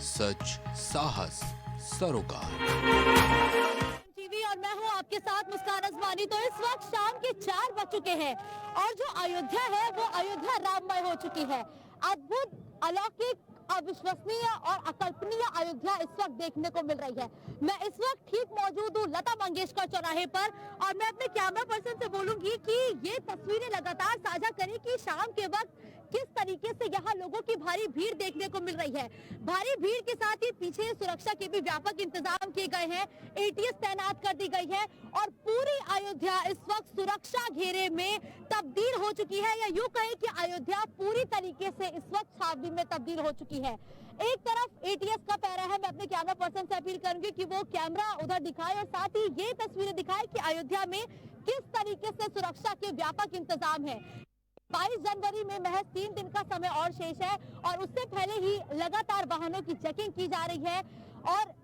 सच, साहस, सरोकार। टीवी और मैं हूँ आपके साथ मुस्कान अजमानी। तो इस वक्त शाम के 4 बज चुके हैं और जो अयोध्या है वो अयोध्या राममय हो चुकी है। अद्भुत, अलौकिक, अविश्वसनीय और अकल्पनीय अयोध्या इस वक्त देखने को मिल रही है। मैं इस वक्त ठीक मौजूद हूँ लता मंगेशकर चौराहे पर और मैं अपने कैमरा पर्सन से बोलूंगी कि ये तस्वीरें लगातार साझा करें कि शाम के वक्त किस तरीके से यहाँ लोगों की भारी भीड़ देखने को मिल रही है। भारी भीड़ के साथ ही पीछे सुरक्षा के भी व्यापक इंतजाम किए गए हैं, एटीएस तैनात कर दी गई है और पूरी अयोध्या इस वक्त सुरक्षा घेरे में तब्दील हो चुकी है, या यूं कहें कि अयोध्या पूरी तरीके से इस वक्त छावनी में तब्दील हो चुकी है। एक तरफ एटीएस का पहरा है, मैं अपने कैमरा पर्सन से अपील करूंगी कि वो कैमरा उधर दिखाए और साथ ही ये तस्वीरें दिखाए कि अयोध्या में किस तरीके से सुरक्षा के व्यापक इंतजाम है। 22 जनवरी में महज 3 दिन का समय और शेष है और उससे पहले ही लगातार वाहनों की चेकिंग की जा रही है और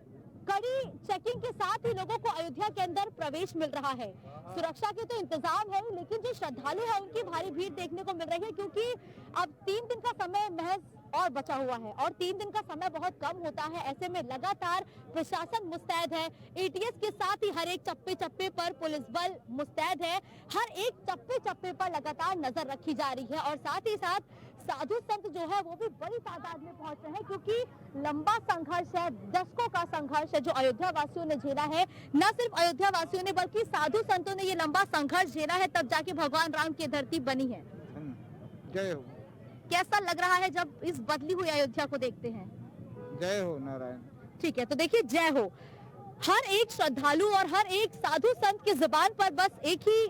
कड़ी चेकिंग के साथ ही लोगों को अयोध्या के अंदर प्रवेश मिल रहा है। सुरक्षा के तो इंतजाम है, लेकिन जो श्रद्धालु है उनकी भारी भीड़ देखने को मिल रही है, क्योंकि अब 3 दिन का समय महज और बचा हुआ है और 3 दिन का समय बहुत कम होता है। ऐसे में लगातार प्रशासन मुस्तैद है, एटीएस के साथ ही हर एक चप्पे चप्पे पर पुलिस बल मुस्तैद है, हर एक चप्पे चप्पे पर लगातार नजर रखी जा रही है और साथ ही साथ साधु संत जो है वो भी बड़ी तादाद में पहुंच रहे हैं, क्योंकि लंबा संघर्ष है, दशकों का संघर्ष है जो अयोध्या वासियों ने झेला है। न सिर्फ अयोध्या वासियों ने बल्कि साधु संतों ने ये लंबा संघर्ष झेला है, तब जाके भगवान राम की धरती बनी है। जय हो। कैसा लग रहा है जब इस बदली हुई अयोध्या को देखते हैं? जय हो नारायण। ठीक है, तो देखिए जय हो। हर एक श्रद्धालु और हर एक साधु संत की जुबान पर बस एक ही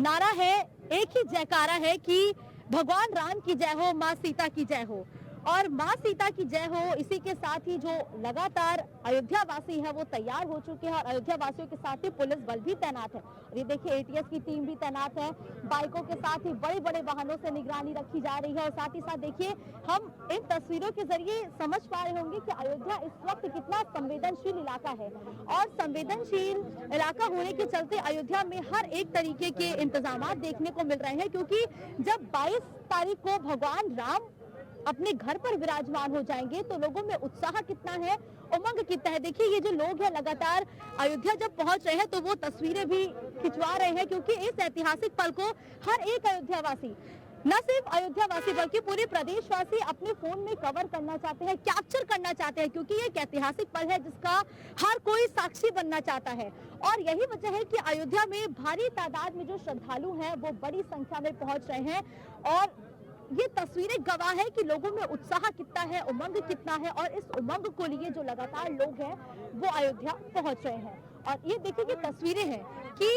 नारा है, एक ही जयकारा है कि भगवान राम की जय हो, माँ सीता की जय हो। और माँ सीता की जय हो, इसी के साथ ही जो लगातार अयोध्या वासी है वो तैयार हो चुके हैं और अयोध्या वासियों के साथ ही पुलिस बल भी तैनात है। और ये देखिए एटीएस की टीम भी तैनात है, बाइकों के साथ ही बड़े बड़े वाहनों से निगरानी रखी जा रही है। और साथ ही साथ देखिए हम इन तस्वीरों के जरिए समझ पा रहे होंगे कि अयोध्या इस वक्त कितना संवेदनशील इलाका है और संवेदनशील इलाका होने के चलते अयोध्या में हर एक तरीके के इंतजाम देखने को मिल रहे हैं, क्योंकि जब 22 तारीख को भगवान राम अपने घर पर विराजमान हो जाएंगे तो लोगों में उत्साह कितना है, उमंग कितना है। देखिए ये जो लोग हैं लगातार अयोध्या जब पहुंच रहे हैं तो वो तस्वीरें भी खिंचवा रहे हैं, क्योंकि इस ऐतिहासिक पल को हर एक अयोध्यावासी, न सिर्फ अयोध्यावासी बल्कि पूरे प्रदेशवासी अपने फोन में कवर करना चाहते हैं, कैप्चर करना चाहते हैं, क्योंकि ये एक ऐतिहासिक पल है जिसका हर कोई साक्षी बनना चाहता है। और यही वजह है कि अयोध्या में भारी तादाद में जो श्रद्धालु हैं वो बड़ी संख्या में पहुंच रहे हैं और ये तस्वीरें गवाह है कि लोगों में उत्साह कितना है, उमंग कितना है और इस उमंग को लिए जो लगातार लोग हैं वो अयोध्या पहुंच रहे हैं। और ये देखिए ये तस्वीरें हैं कि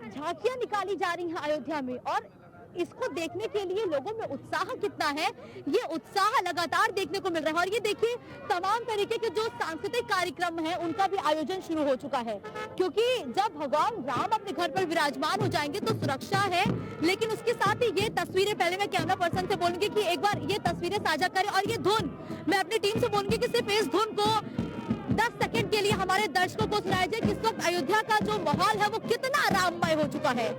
झांकियां निकाली जा रही हैं अयोध्या में और इसको देखने के लिए लोगों में उत्साह कितना है, ये उत्साह लगातार देखने को मिल रहा है। और ये देखिए तमाम तरीके के जो सांस्कृतिक कार्यक्रम हैं उनका भी आयोजन शुरू हो चुका है, क्योंकि जब भगवान राम अपने घर पर विराजमान हो जाएंगे तो सुरक्षा है, लेकिन उसके साथ ही ये तस्वीरें, पहले मैं कैमरा पर्सन से बोलूंगी कि एक बार ये तस्वीरें साझा करें और ये धुन मैं अपनी टीम से बोलूंगी कि सिर्फ इस धुन को 10 सेकंड के लिए हमारे दर्शकों को सुनाया जाए कि इस वक्त अयोध्या का जो माहौल है वो कितना राममय हो चुका है।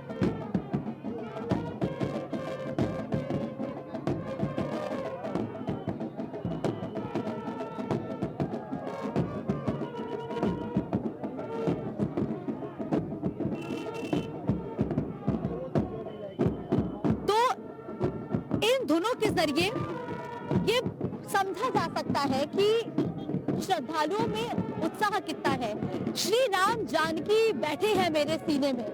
धुनों के जरिए ये समझा जा सकता है कि श्रद्धालुओं में उत्साह कितना है। श्री राम जानकी बैठे हैं मेरे सीने में,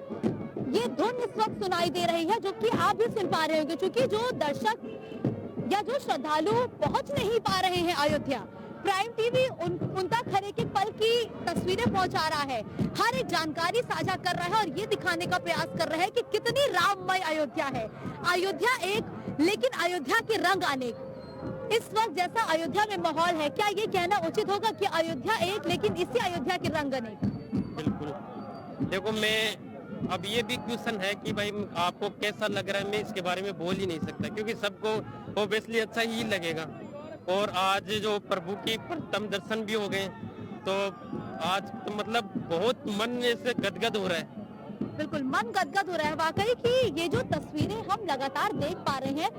ये धुन इस वक्त सुनाई दे रही है, जो कि आप भी सुन पा रहे होंगे, क्योंकि जो दर्शक या जो श्रद्धालु पहुंच नहीं पा रहे हैं अयोध्या, प्राइम टीवी उन तक हर एक पल की तस्वीरें पहुंचा रहा है, हर एक जानकारी साझा कर रहा है और ये दिखाने का प्रयास कर रहा है कि कितनी राममय अयोध्या है। अयोध्या एक, लेकिन अयोध्या के रंग अनेक। इस वक्त जैसा अयोध्या में माहौल है, क्या ये कहना उचित होगा कि अयोध्या एक, लेकिन इसी अयोध्या के रंग अनेक? बिल्कुल। देखो मैं अब ये भी क्वेश्चन है कि भाई आपको कैसा लग रहा है, मैं इसके बारे में बोल ही नहीं सकता, क्योंकि सबको ऑब्वियसली अच्छा ही लगेगा। और आज जो प्रभु की प्रथम दर्शन भी हो गए, तो आज तो मतलब बहुत मन से गदगद हो रहा है। बिल्कुल मन गदगद हो रहा है वाकई कि ये जो तस्वीरें हम लगातार देख पा रहे हैं,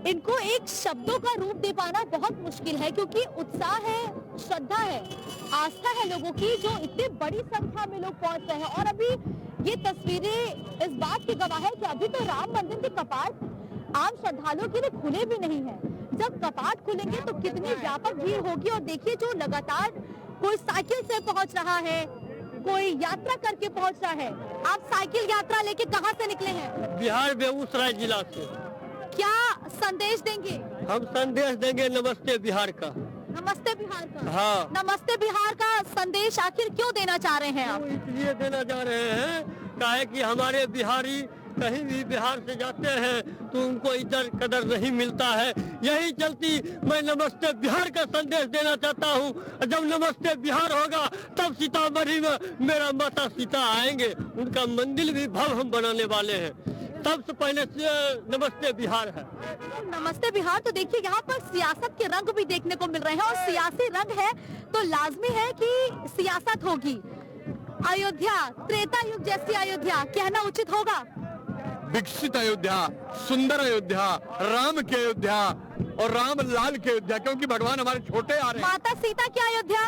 इनको एक शब्दों का रूप दे पाना बहुत मुश्किल है, क्योंकि उत्साह है, श्रद्धा है, आस्था है लोगों की, जो इतनी बड़ी संख्या में लोग पहुंच रहे हैं। और अभी ये तस्वीरें इस बात की गवाह है कि अभी तो राम मंदिर के कपाट आम श्रद्धालुओं के लिए खुले भी नहीं है। जब कपाट खुलेंगे तो कितनी व्यापक भीड़ होगी। और देखिए, जो लगातार कोई साइकिल से पहुंच रहा है, कोई यात्रा करके पहुंच रहा है। आप साइकिल यात्रा लेके कहां से निकले हैं? बिहार बेगूसराय जिला से। क्या संदेश देंगे? हम संदेश देंगे नमस्ते बिहार का। नमस्ते बिहार का? हाँ। नमस्ते बिहार का संदेश आखिर क्यों देना चाह रहे हैं आप? तो इसलिए देना चाह रहे हैं, काहे कि हमारे बिहारी कहीं भी बिहार से जाते हैं तो उनको इज्जत कदर नहीं मिलता है। यही चलती मैं नमस्ते बिहार का संदेश देना चाहता हूँ। जब नमस्ते बिहार होगा तब सीतामढ़ी में मेरा माता सीता आएंगे, उनका मंदिर भी भव्य हम बनाने वाले हैं। तब से पहले से नमस्ते बिहार है। नमस्ते बिहार। तो देखिए, यहाँ पर सियासत के रंग भी देखने को मिल रहे हैं, और सियासी रंग है तो लाजमी है कि सियासत होगी। अयोध्या, त्रेता युग जैसी अयोध्या कहना उचित होगा। विकसित अयोध्या, सुंदर अयोध्या, राम की अयोध्या और राम लाल की अयोध्या, क्योंकि भगवान हमारे छोटे आ रहे हैं। माता सीता की अयोध्या?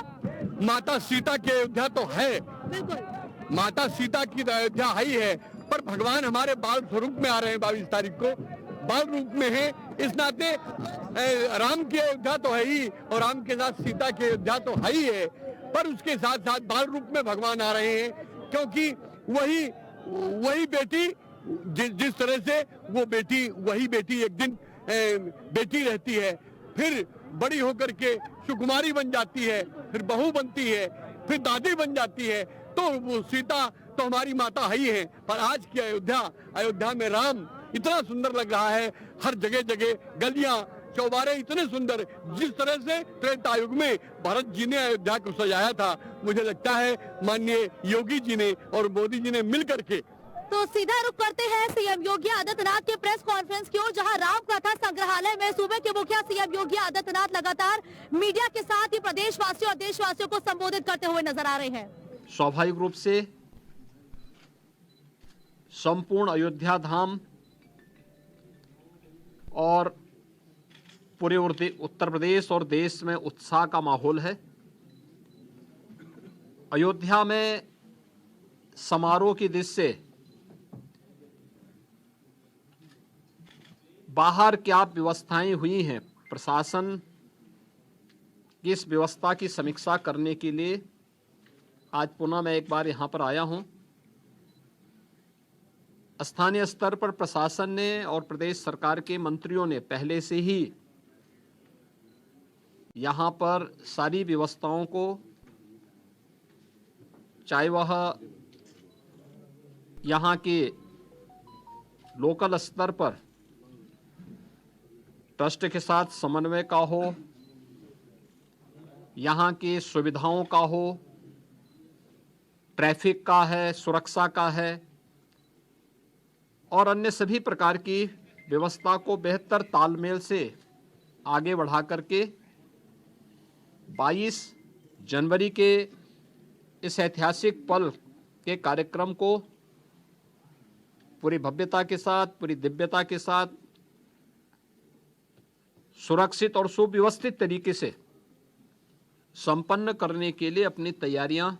माता सीता की अयोध्या तो है, बिल्कुल। माता सीता की अयोध्या है ही है, पर भगवान हमारे बाल स्वरूप में आ रहे हैं। 22 तारीख को बाल रूप में है, इस नाते राम की अयोध्या तो है ही, और राम के साथ सीता की अयोध्या तो है ही है, पर उसके साथ साथ बाल रूप में भगवान आ रहे हैं। क्योंकि वही बेटी, जिस तरह से वही बेटी एक दिन बेटी रहती है, फिर बड़ी होकर के सुकुमारी बन जाती है, फिर बहू बनती है, फिर दादी बन जाती है। तो वो सीता तो हमारी माता ही है। पर आज की अयोध्या में राम इतना सुंदर लग रहा है। हर जगह जगह गलियां, चौबारे इतने सुंदर, जिस तरह से त्रेता युग में भरत जी ने अयोध्या को सजाया था, मुझे लगता है माननीय योगी जी ने और मोदी जी ने मिल करके। तो सीधा रुख करते हैं सीएम योगी आदित्यनाथ के प्रेस कॉन्फ्रेंस की ओर, जहां राम कथा संग्रहालय में सूबे के मुखिया सीएम योगी आदित्यनाथ लगातार मीडिया के साथ ही प्रदेशवासियों और देशवासियों को संबोधित करते हुए नजर आ रहे हैं। स्वाभाविक रूप से संपूर्ण अयोध्या धाम और पूरे उत्तर प्रदेश और देश में उत्साह का माहौल है। अयोध्या में समारोह की दृश्य से बाहर क्या व्यवस्थाएं हुई हैं, प्रशासन की इस व्यवस्था की समीक्षा करने के लिए आज पुनः मैं एक बार यहां पर आया हूं। स्थानीय स्तर पर प्रशासन ने और प्रदेश सरकार के मंत्रियों ने पहले से ही यहां पर सारी व्यवस्थाओं को, चाहे वह यहां के लोकल स्तर पर ट्रस्ट के साथ समन्वय का हो, यहां की सुविधाओं का हो, ट्रैफिक का है, सुरक्षा का है और अन्य सभी प्रकार की व्यवस्था को बेहतर तालमेल से आगे बढ़ा करके 22 जनवरी के इस ऐतिहासिक पल के कार्यक्रम को पूरी भव्यता के साथ, पूरी दिव्यता के साथ, सुरक्षित और सुव्यवस्थित तरीके से संपन्न करने के लिए अपनी तैयारियां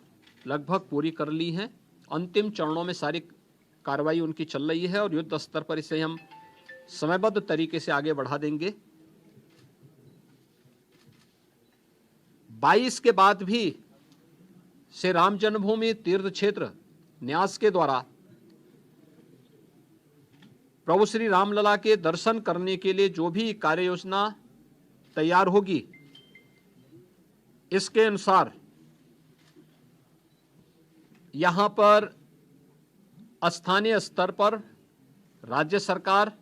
लगभग पूरी कर ली हैं। अंतिम चरणों में सारी कार्रवाई उनकी चल रही है और युद्ध स्तर पर इसे हम समयबद्ध तरीके से आगे बढ़ा देंगे। 22 के बाद भी श्री राम जन्मभूमि तीर्थ क्षेत्र न्यास के द्वारा प्रभु श्री रामलला के दर्शन करने के लिए जो भी कार्य योजना तैयार होगी, इसके अनुसार यहां पर स्थानीय स्तर पर राज्य सरकार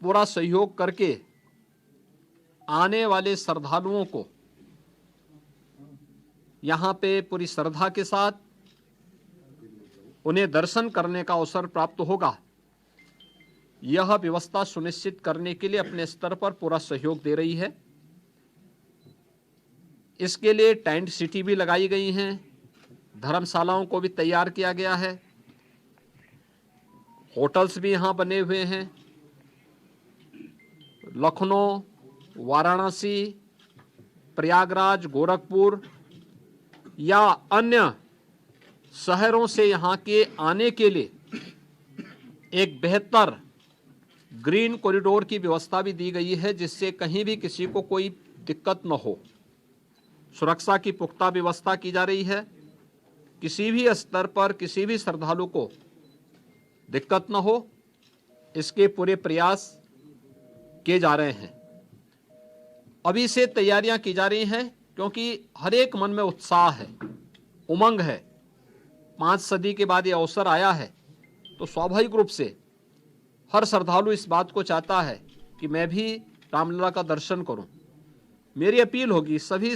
पूरा सहयोग करके आने वाले श्रद्धालुओं को यहां पे पूरी श्रद्धा के साथ उन्हें दर्शन करने का अवसर प्राप्त होगा, यह व्यवस्था सुनिश्चित करने के लिए अपने स्तर पर पूरा सहयोग दे रही है। इसके लिए टेंट सिटी भी लगाई गई हैं, धर्मशालाओं को भी तैयार किया गया है, होटल्स भी यहां बने हुए हैं लखनऊ, वाराणसी, प्रयागराज, गोरखपुर या अन्य शहरों से यहाँ के आने के लिए एक बेहतर ग्रीन कॉरिडोर की व्यवस्था भी दी गई है, जिससे कहीं भी किसी को कोई दिक्कत न हो। सुरक्षा की पुख्ता व्यवस्था की जा रही है, किसी भी स्तर पर किसी भी श्रद्धालु को दिक्कत न हो, इसके पूरे प्रयास किए जा रहे हैं। अभी से तैयारियां की जा रही हैं, क्योंकि हर एक मन में उत्साह है, उमंग है। 5 सदी के बाद ये अवसर आया है, तो स्वाभाविक रूप से हर श्रद्धालु इस बात को चाहता है कि मैं भी रामलला का दर्शन करूं। मेरी अपील होगी सभी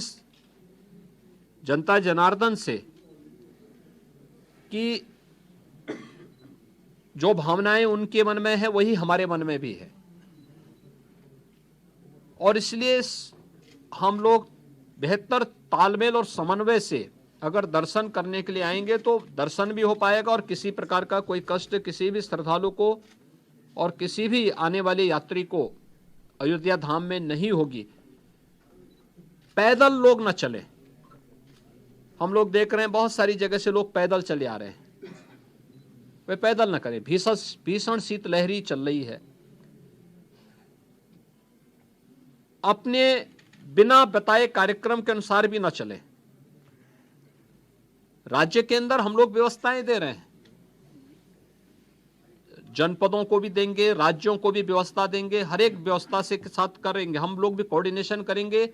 जनता जनार्दन से कि जो भावनाएं उनके मन में है वही हमारे मन में भी है, और इसलिए हम लोग बेहतर तालमेल और समन्वय से अगर दर्शन करने के लिए आएंगे तो दर्शन भी हो पाएगा और किसी प्रकार का कोई कष्ट किसी भी श्रद्धालु को और किसी भी आने वाले यात्री को अयोध्या धाम में नहीं होगी। पैदल लोग न चलें। हम लोग देख रहे हैं बहुत सारी जगह से लोग पैदल चले आ रहे हैं, वे पैदल न करें। भीषण शीतलहरी चल रही है। अपने बिना बताए कार्यक्रम के अनुसार भी न चले। राज्य के अंदर हम लोग व्यवस्थाएं दे रहे हैं, जनपदों को भी देंगे, राज्यों को भी व्यवस्था देंगे, हर एक व्यवस्था से के साथ करेंगे। हम लोग भी कोऑर्डिनेशन करेंगे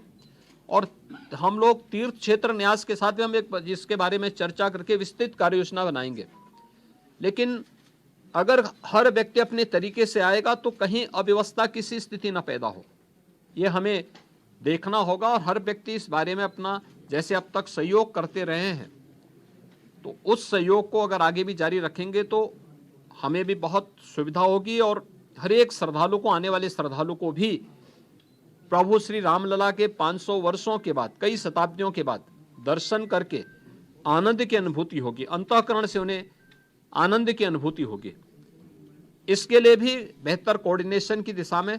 और हम लोग तीर्थ क्षेत्र न्यास के साथ भी हम एक इसके बारे में चर्चा करके विस्तृत कार्य योजना बनाएंगे। लेकिन अगर हर व्यक्ति अपने तरीके से आएगा तो कहीं अव्यवस्था किसी स्थिति न पैदा हो, ये हमें देखना होगा। और हर व्यक्ति इस बारे में अपना जैसे अब तक सहयोग करते रहे हैं, तो उस सहयोग को अगर आगे भी जारी रखेंगे तो हमें भी बहुत सुविधा होगी और हर एक श्रद्धालु को, आने वाले श्रद्धालु को भी प्रभु श्री रामलला के 500 वर्षों के बाद, कई शताब्दियों के बाद दर्शन करके आनंद की अनुभूति होगी, अंतःकरण से उन्हें आनंद की अनुभूति होगी। इसके लिए भी बेहतर कोऑर्डिनेशन की दिशा में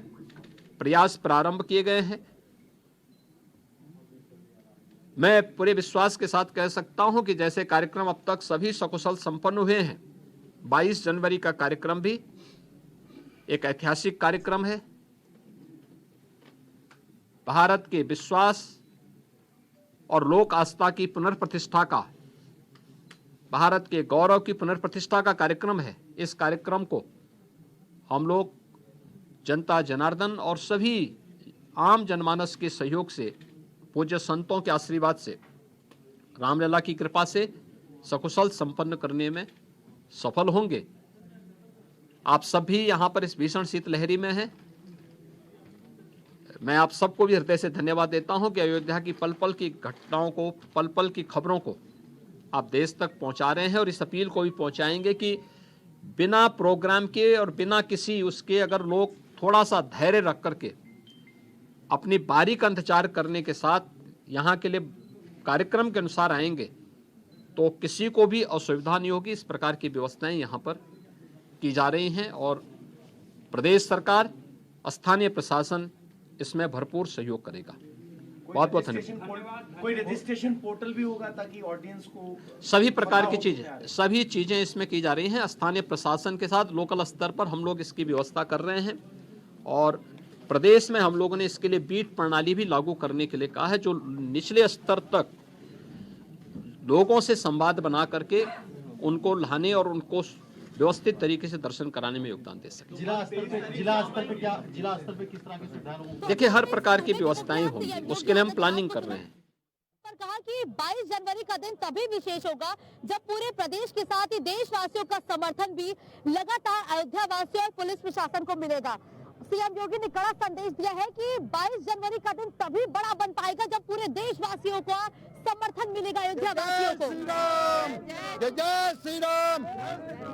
प्रयास प्रारंभ किए गए हैं। मैं पूरे विश्वास के साथ कह सकता हूं कि जैसे कार्यक्रम अब तक सभी सकुशल संपन्न हुए हैं, 22 जनवरी का कार्यक्रम भी एक ऐतिहासिक कार्यक्रम है। भारत के विश्वास और लोक आस्था की पुनर्प्रतिष्ठा का, भारत के गौरव की पुनर्प्रतिष्ठा का कार्यक्रम है। इस कार्यक्रम को हम लोग जनता जनार्दन और सभी आम जनमानस के सहयोग से, पूज्य संतों के आशीर्वाद से, रामलला की कृपा से सकुशल संपन्न करने में सफल होंगे। आप सब भी यहाँ पर इस भीषण शीतलहरी में हैं। मैं आप सबको भी हृदय से धन्यवाद देता हूँ कि अयोध्या की पल पल की घटनाओं को, पल पल की खबरों को आप देश तक पहुँचा रहे हैं और इस अपील को भी पहुँचाएंगे कि बिना प्रोग्राम के और बिना किसी उसके अगर लोग थोड़ा सा धैर्य रख करके अपनी बारी का इंतजार करने के साथ यहाँ के लिए कार्यक्रम के अनुसार आएंगे तो किसी को भी असुविधा नहीं होगी। इस प्रकार की व्यवस्थाएं यहाँ पर की जा रही हैं और प्रदेश सरकार, स्थानीय प्रशासन इसमें भरपूर सहयोग करेगा। बहुत बहुत धन्यवाद। कोई रजिस्ट्रेशन पोर्टल भी होगा ताकि ऑडियंस को सभी प्रकार की चीजें, सभी चीजें इसमें की जा रही हैं। स्थानीय प्रशासन के साथ लोकल स्तर पर हम लोग इसकी व्यवस्था कर रहे हैं और प्रदेश में हम लोगों ने इसके लिए बीट प्रणाली भी लागू करने के लिए कहा है, जो निचले स्तर तक लोगों से संवाद बना करके उनको लाने और उनको व्यवस्थित तरीके से दर्शन कराने में योगदान दे सके। जिला स्तर पे किस तरह की सुविधाएं? देखिए, हर प्रकार की व्यवस्थाएं होंगी, उसके लिए हम प्लानिंग कर रहे हैं। कहा कि 22 जनवरी का दिन तभी विशेष होगा जब पूरे प्रदेश के साथ ही देशवासियों का समर्थन भी लगातार अयोध्या वासियों और पुलिस प्रशासन को मिलेगा। सीएम योगी ने कड़ा संदेश दिया है कि 22 जनवरी का दिन तभी बड़ा बन पाएगा जब पूरे देशवासियों का समर्थन मिलेगा अयोध्या वासियों को। जय जय श्री राम।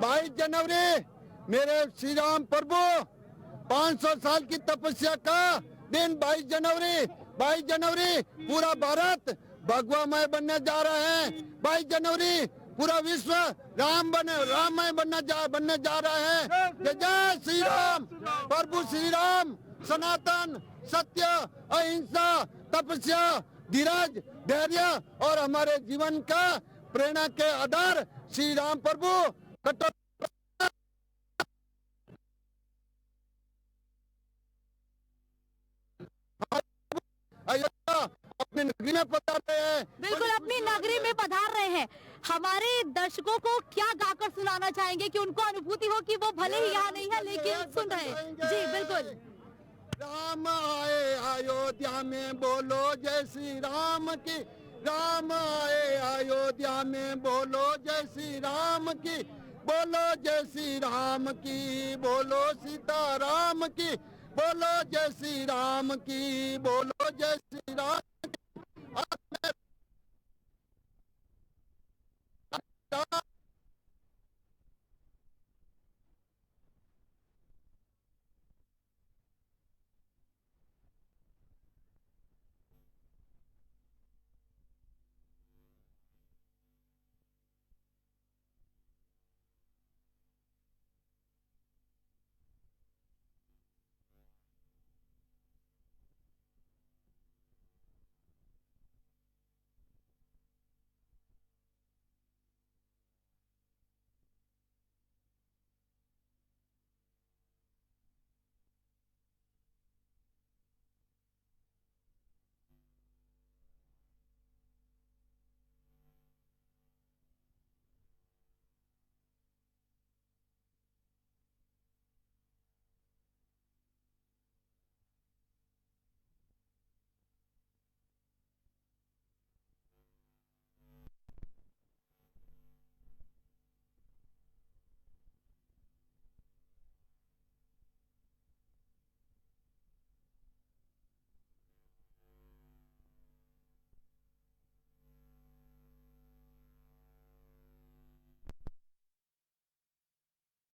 22 जनवरी मेरे श्री राम प्रभु 500 साल की तपस्या का दिन। 22 जनवरी पूरा भारत भगवामय बनने जा रहे हैं। 22 जनवरी पूरा विश्व राममय बनने जा रहे हैं। जय जय श्री राम। प्रभु श्री राम सनातन, सत्य, अहिंसा, तपस्या, धीरज, धैर्य और हमारे जीवन का प्रेरणा के आधार श्री राम प्रभु कट्टर अयोध्या अपनी नगरी में पधार रहे हैं। बिल्कुल अपनी नगरी में पधार रहे हैं। हमारे दर्शकों को क्या गाकर सुनाना चाहेंगे कि उनको अनुभूति हो कि वो भले ही यहाँ नहीं है लेकिन सुन रहे हैं। जी बिल्कुल। राम आए अयोध्या में बोलो जय श्री राम की, राम आए अयोध्या में बोलो जय श्री राम की, बोलो जय श्री राम की, बोलो सीता राम की, बोलो जय श्री राम की, बोलो जय श्री राम।